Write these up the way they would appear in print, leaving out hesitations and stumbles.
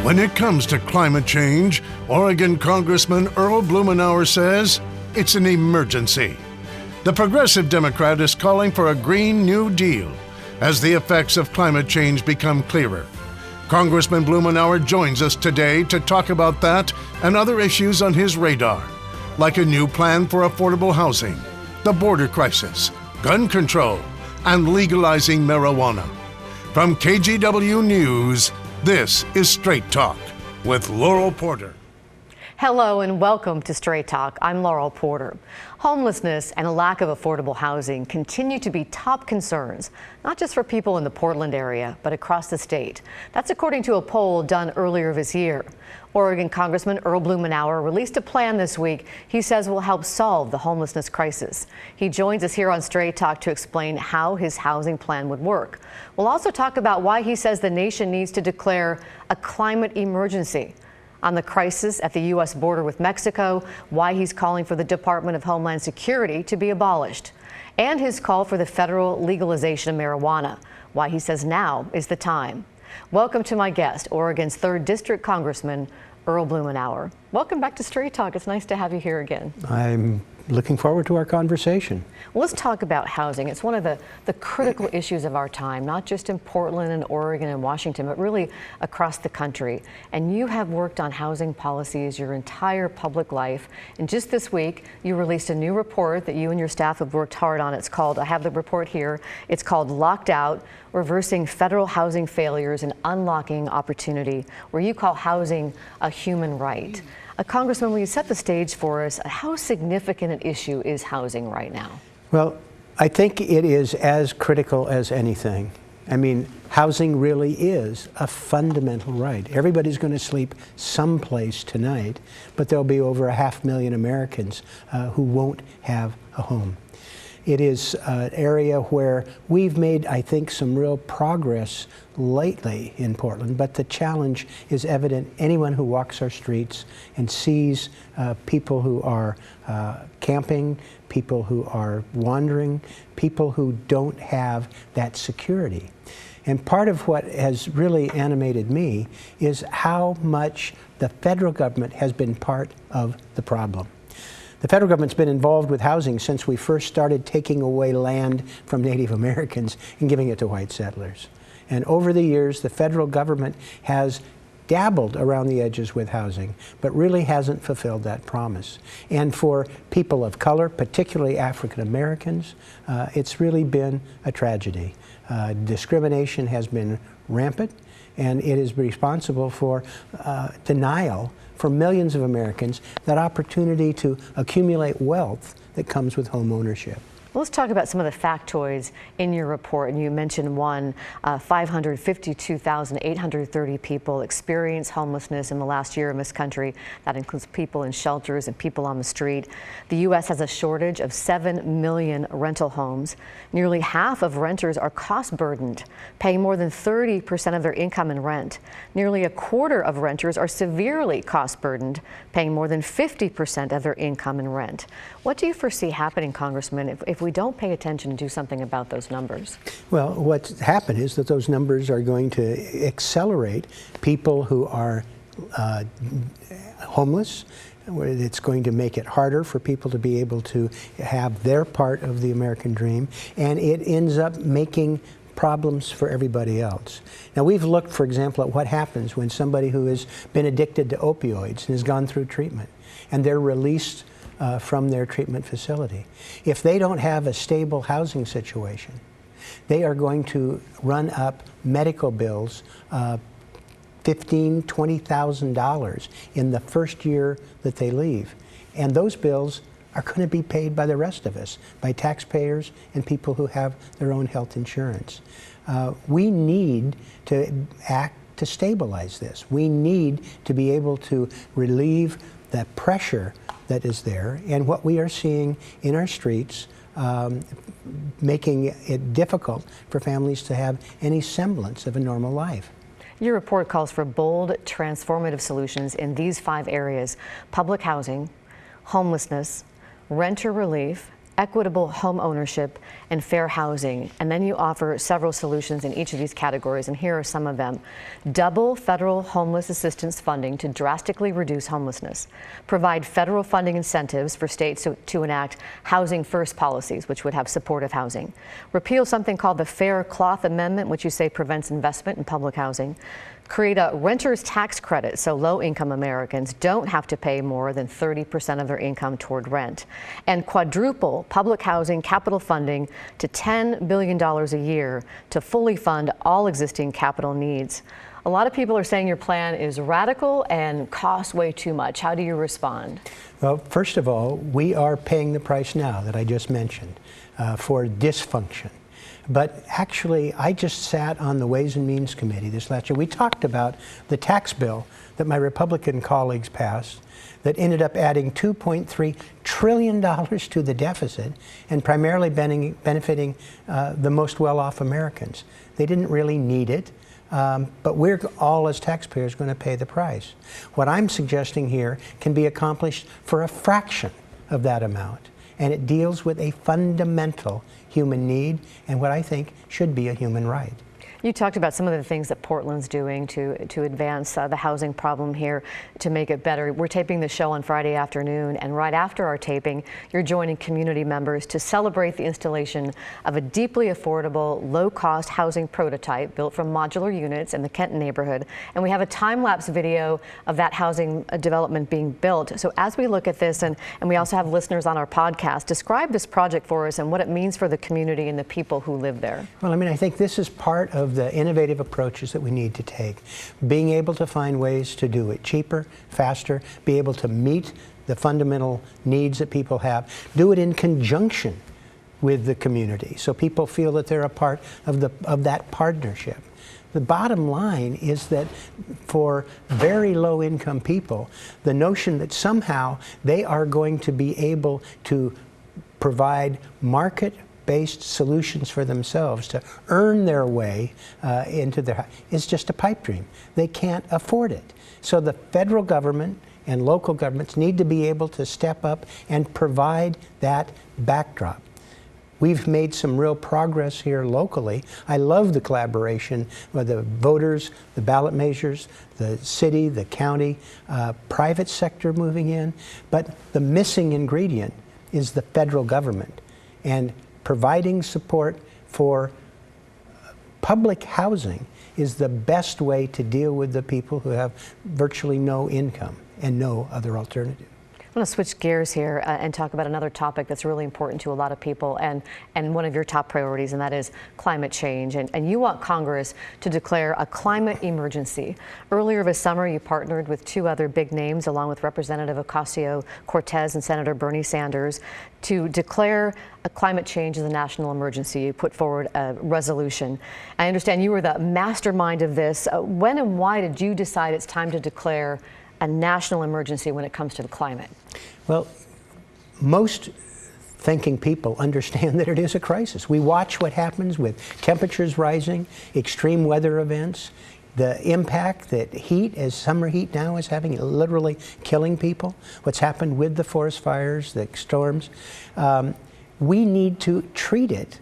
When it comes to climate change, Oregon Congressman Earl Blumenauer says it's an emergency. The Progressive Democrat is calling for a Green New Deal as the effects of climate change become clearer. Congressman Blumenauer joins us today to talk about that and other issues on his radar, like a new plan for affordable housing, the border crisis, gun control, and legalizing marijuana. From KGW News, this is Straight Talk with Laural Porter. Hello and welcome to Straight Talk. I'm Laural Porter. Homelessness and a lack of affordable housing continue to be top concerns, not just for people in the Portland area, but across the state. That's according to a poll done earlier this year. Oregon Congressman Earl Blumenauer released a plan this week he says will help solve the homelessness crisis. He joins us here on Straight Talk to explain how his housing plan would work. We'll also talk about why he says the nation needs to declare a climate emergency, on the crisis at the U.S. border with Mexico, why he's calling for the Department of Homeland Security to be abolished, and his call for the federal legalization of marijuana, why he says now is the time. Welcome to my guest, Oregon's 3rd District Congressman, Earl Blumenauer. Welcome back to Straight Talk. It's nice to have you here again. I'm looking forward to our conversation. Well, let's talk about housing. It's one of the critical issues of our time, not just in Portland and Oregon and Washington, but really across the country. And you have worked on housing policies your entire public life. And just this week, you released a new report that you and your staff have worked hard on. It's called, I have the report here, it's called Locked Out: Reversing Federal Housing Failures and Unlocking Opportunity, where you call housing a human right. Congressman, will you set the stage for us? How significant an issue is housing right now? Well, I think it is as critical as anything. I mean, housing really is a fundamental right. Everybody's going to sleep someplace tonight, but there'll be over 500,000 Americans who won't have a home. It is an area where we've made, I think, some real progress lately in Portland, but the challenge is evident. Anyone who walks our streets and sees people who are camping, people who are wandering, people who don't have that security. And part of what has really animated me is how much the federal government has been part of the problem. The federal government's been involved with housing since we first started taking away land from Native Americans and giving it to white settlers. And over the years, the federal government has dabbled around the edges with housing, but really hasn't fulfilled that promise. And for people of color, particularly African Americans, it's really been a tragedy. Discrimination has been rampant, and it is responsible for denial for millions of Americans, that opportunity to accumulate wealth that comes with home ownership. Well, let's talk about some of the factoids in your report. And you mentioned one, 552,830 people experienced homelessness in the last year in this country. That includes people in shelters and people on the street. The U.S. has a shortage of 7 million rental homes. Nearly half of renters are cost burdened, paying more than 30% of their income in rent. Nearly a quarter of renters are severely cost burdened, paying more than 50% of their income in rent. What do you foresee happening, Congressman, if we don't pay attention and do something about those numbers? Well, what's happened is that those numbers are going to accelerate people who are homeless. It's going to make it harder for people to be able to have their part of the American dream, and it ends up making problems for everybody else. Now, we've looked, for example, at what happens when somebody who has been addicted to opioids and has gone through treatment, and they're released from their treatment facility. If they don't have a stable housing situation, they are going to run up medical bills, $15,000, $20,000 in the first year that they leave. And those bills are going to be paid by the rest of us, by taxpayers and people who have their own health insurance. We need to act to stabilize this. We need to be able to relieve the pressure that is there, and what we are seeing in our streets, making it difficult for families to have any semblance of a normal life. Your report calls for bold, transformative solutions in these 5 areas: public housing, homelessness, renter relief, equitable home ownership and fair housing. And then you offer several solutions in each of these categories, and here are some of them. Double federal homeless assistance funding to drastically reduce homelessness. Provide federal funding incentives for states to enact housing first policies, which would have supportive housing. Repeal something called the Fair Cloth Amendment, which you say prevents investment in public housing. Create a renter's tax credit so low-income Americans don't have to pay more than 30% of their income toward rent. And quadruple public housing capital funding to $10 billion a year to fully fund all existing capital needs. A lot of people are saying your plan is radical and costs way too much. How do you respond? Well, first of all, we are paying the price now that I just mentioned for dysfunction. But actually, I just sat on the Ways and Means Committee this last year. We talked about the tax bill that my Republican colleagues passed that ended up adding $2.3 trillion to the deficit and primarily benefiting the most well-off Americans. They didn't really need it, but we're all as taxpayers going to pay the price. What I'm suggesting here can be accomplished for a fraction of that amount, and it deals with a fundamental human need and what I think should be a human right. You talked about some of the things that Portland's doing to advance the housing problem here to make it better. We're taping the show on Friday afternoon, and right after our taping, you're joining community members to celebrate the installation of a deeply affordable, low-cost housing prototype built from modular units in the Kenton neighborhood. And we have a time-lapse video of that housing development being built. So as we look at this, and we also have listeners on our podcast, describe this project for us and what it means for the community and the people who live there. Well, I mean, I think this is part of the innovative approaches that we need to take. Being able to find ways to do it cheaper, faster, be able to meet the fundamental needs that people have, do it in conjunction with the community so people feel that they're a part of that partnership. The bottom line is that for very low-income people, the notion that somehow they are going to be able to provide market-based solutions for themselves to earn their way into their house is just a pipe dream. They can't afford it. So the federal government and local governments need to be able to step up and provide that backdrop. We've made some real progress here locally. I love the collaboration with the voters, the ballot measures, the city, the county, private sector moving in. But the missing ingredient is the federal government. And providing support for public housing is the best way to deal with the people who have virtually no income and no other alternative. I want to switch gears here and talk about another topic that's really important to a lot of people and one of your top priorities, and that is climate change. And you want Congress to declare a climate emergency. Earlier this summer, you partnered with two other big names, along with Representative Ocasio-Cortez and Senator Bernie Sanders, to declare a climate change as a national emergency. You put forward a resolution. I understand you were the mastermind of this. When and why did you decide it's time to declare a national emergency when it comes to the climate? Well, most thinking people understand that it is a crisis. We watch what happens with temperatures rising, extreme weather events, the impact that heat, as summer heat now is having, literally killing people, what's happened with the forest fires, the storms. We need to treat it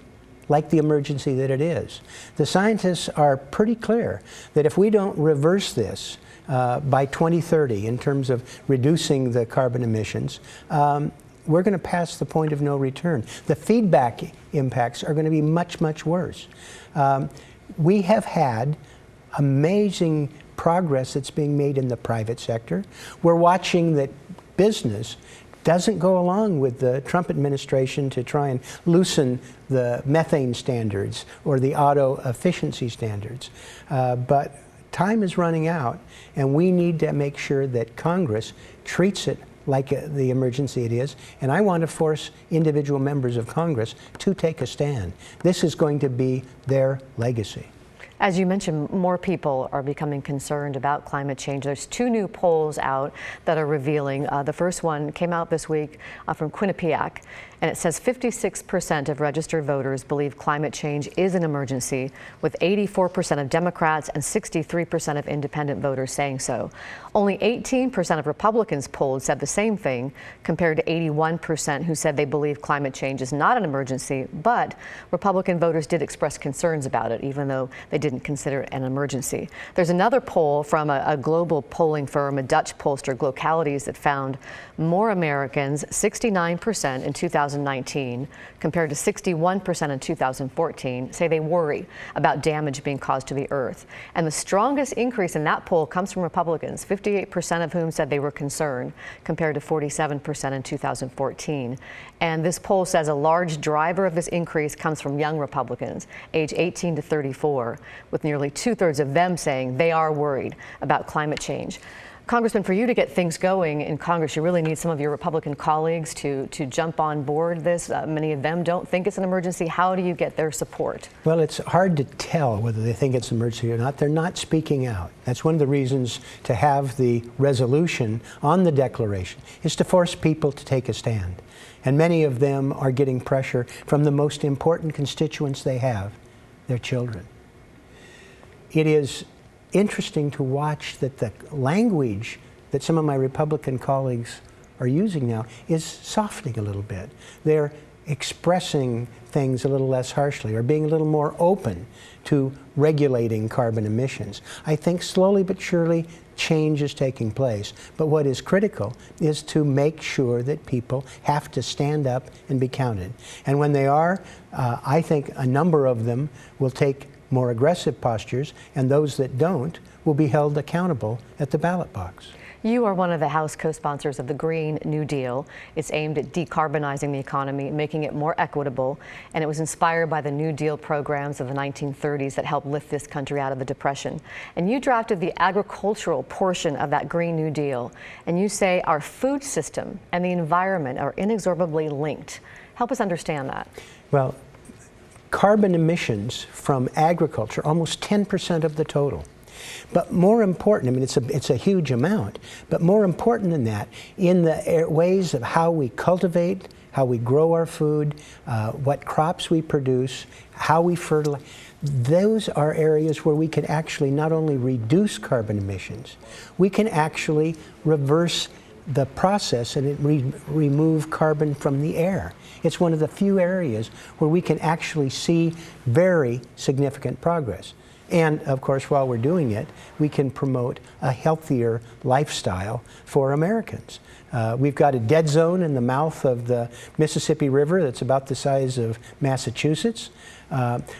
like the emergency that it is. The scientists are pretty clear that if we don't reverse this by 2030 in terms of reducing the carbon emissions, we're going to pass the point of no return. The feedback impacts are going to be much, much worse. We have had amazing progress that's being made in the private sector. We're watching that business doesn't go along with the Trump administration to try and loosen the methane standards or the auto efficiency standards. But time is running out, and we need to make sure that Congress treats it like the emergency it is. And I want to force individual members of Congress to take a stand. This is going to be their legacy. As you mentioned, more people are becoming concerned about climate change. There's two new polls out that are revealing. The first one came out this week from Quinnipiac, And it says 56% of registered voters believe climate change is an emergency, with 84% of Democrats and 63% of independent voters saying so. Only 18% of Republicans polled said the same thing, compared to 81% who said they believe climate change is not an emergency, but Republican voters did express concerns about it, even though they didn't consider it an emergency. There's another poll from a global polling firm, a Dutch pollster, Glocalities, that found more Americans, 69% in 2019, compared to 61% in 2014, say they worry about damage being caused to the earth. And the strongest increase in that poll comes from Republicans, 58% of whom said they were concerned, compared to 47% in 2014. And this poll says a large driver of this increase comes from young Republicans, age 18 to 34, with nearly 2/3 of them saying they are worried about climate change. Congressman, for you to get things going in Congress, you really need some of your Republican colleagues to jump on board this. Many of them don't think it's an emergency. How do you get their support? Well, it's hard to tell whether they think it's an emergency or not. They're not speaking out. That's one of the reasons to have the resolution on the declaration, is to force people to take a stand. And many of them are getting pressure from the most important constituents they have, their children. It is interesting to watch that the language that some of my Republican colleagues are using now is softening a little bit. They're expressing things a little less harshly, or being a little more open to regulating carbon emissions. I think slowly but surely change is taking place. But what is critical is to make sure that people have to stand up and be counted. And when they are, I think a number of them will take more aggressive postures, and those that don't will be held accountable at the ballot box. You are one of the House co-sponsors of the Green New Deal. It's aimed at decarbonizing the economy, making it more equitable, and it was inspired by the New Deal programs of the 1930s that helped lift this country out of the Depression. And you drafted the agricultural portion of that Green New Deal, and you say our food system and the environment are inexorably linked. Help us understand that. Well, carbon emissions from agriculture, almost 10% of the total. But more important, I mean, it's a huge amount, but more important than that, in the ways of how we cultivate, how we grow our food, what crops we produce, how we fertilize, those are areas where we can actually not only reduce carbon emissions, we can actually reverse the process and remove carbon from the air. It's one of the few areas where we can actually see very significant progress. And of course, while we're doing it, we can promote a healthier lifestyle for Americans. We've got a dead zone in the mouth of the Mississippi River that's about the size of Massachusetts.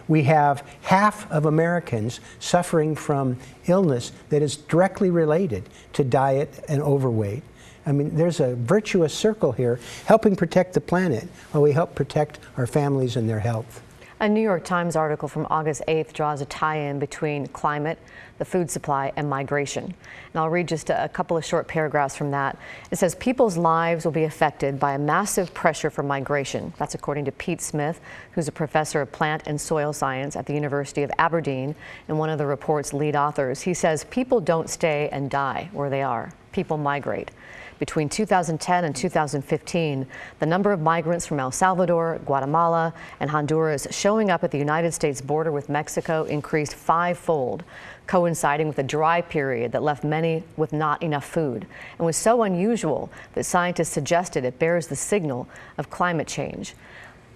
We have half of Americans suffering from illness that is directly related to diet and overweight. I mean, there's a virtuous circle here, helping protect the planet while we help protect our families and their health. A New York Times article from August 8th draws a tie-in between climate, the food supply, and migration. And I'll read just a couple of short paragraphs from that. It says, people's lives will be affected by a massive pressure for migration. That's according to Pete Smith, who's a professor of plant and soil science at the University of Aberdeen and one of the report's lead authors. He says people don't stay and die where they are. People migrate. Between 2010 and 2015, the number of migrants from El Salvador, Guatemala, and Honduras showing up at the United States border with Mexico increased 5-fold, coinciding with a dry period that left many with not enough food, and was so unusual that scientists suggested it bears the signal of climate change.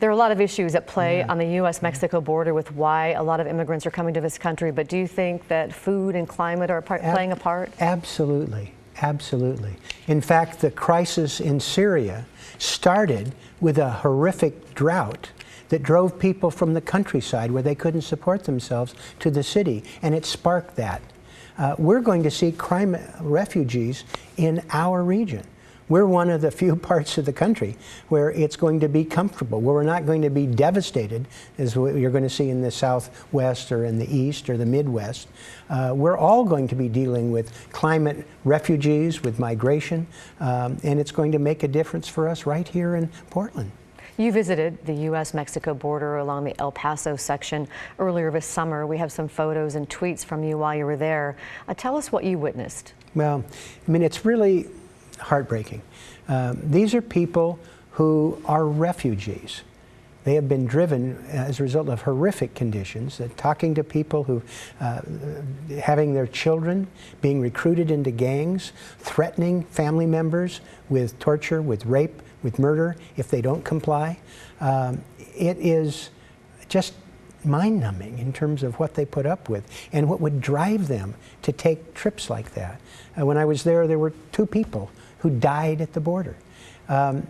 There are a lot of issues at play on the U.S.-Mexico border with why a lot of immigrants are coming to this country, but do you think that food and climate are playing a part? Absolutely. Absolutely. In fact, the crisis in Syria started with a horrific drought that drove people from the countryside where they couldn't support themselves to the city, and it sparked that. We're going to see climate refugees in our region. We're one of the few parts of the country where it's going to be comfortable, where we're not going to be devastated as what you're going to see in the Southwest or in the East or the Midwest. We're all going to be dealing with climate refugees, with migration, and it's going to make a difference for us right here in Portland. You visited the U.S.-Mexico border along the El Paso section earlier this summer. We have some photos and tweets from you while you were there. Tell us what you witnessed. Well, I mean, it's really heartbreaking. These are people who are refugees. They have been driven as a result of horrific conditions, talking to people who, having their children, being recruited into gangs, threatening family members with torture, with rape, with murder if they don't comply. It is just mind-numbing in terms of what they put up with and what would drive them to take trips like that. When I was there were 2 people who died at the border. And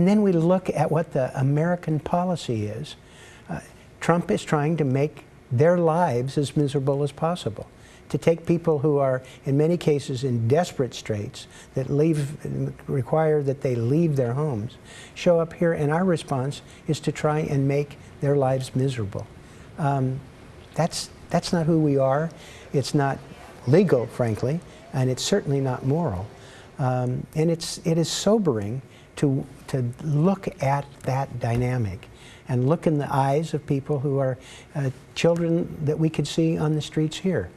then we look at what the American policy is. Trump is trying to make their lives as miserable as possible, to take people who are, in many cases, in desperate straits, that require that they leave their homes, show up here, and our response is to try and make their lives miserable. That's not who we are. It's not legal, frankly, and it's certainly not moral. And it is sobering to look at that dynamic and look in the eyes of people who are children that we could see on the streets here.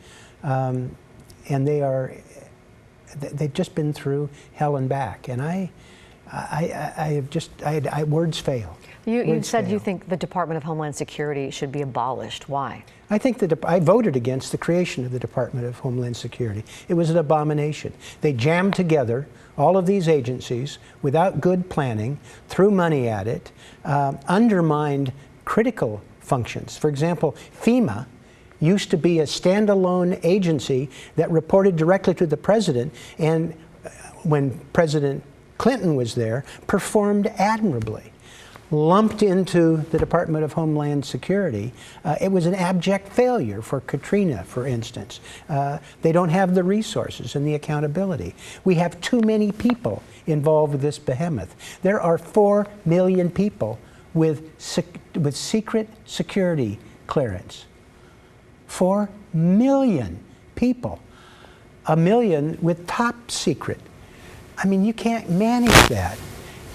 And they've just been through hell and back. And words fail. You said you think the Department of Homeland Security should be abolished. Why? I think I voted against the creation of the Department of Homeland Security. It was an abomination. They jammed together all of these agencies without good planning, threw money at it, undermined critical functions. For example, FEMA used to be a standalone agency that reported directly to the president, and when President Clinton was there, performed admirably. Lumped into the Department of Homeland Security, it was an abject failure for Katrina, for instance. They don't have the resources and the accountability. We have too many people involved with this behemoth. There are 4 million people with secret security clearance. 4 million people. 1 million with top secret. I mean, you can't manage that.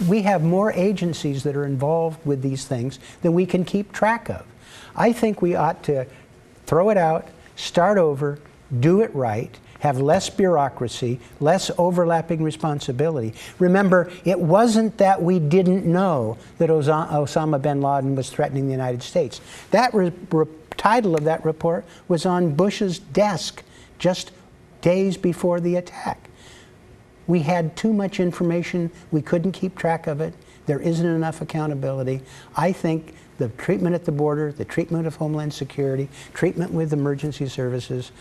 We have more agencies that are involved with these things than we can keep track of. I think we ought to throw it out, start over, do it right, have less bureaucracy, less overlapping responsibility. Remember, it wasn't that we didn't know that Osama bin Laden was threatening the United States. That title of that report was on Bush's desk just days before the attack. We had too much information. We couldn't keep track of it. There isn't enough accountability. I think the treatment at the border, the treatment of Homeland Security, treatment with emergency services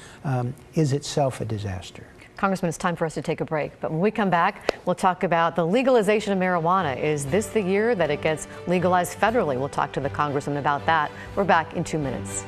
is itself a disaster. Congressman, it's time for us to take a break. But when we come back, we'll talk about the legalization of marijuana. Is this the year that it gets legalized federally? We'll talk to the congressman about that. We're back in 2 minutes.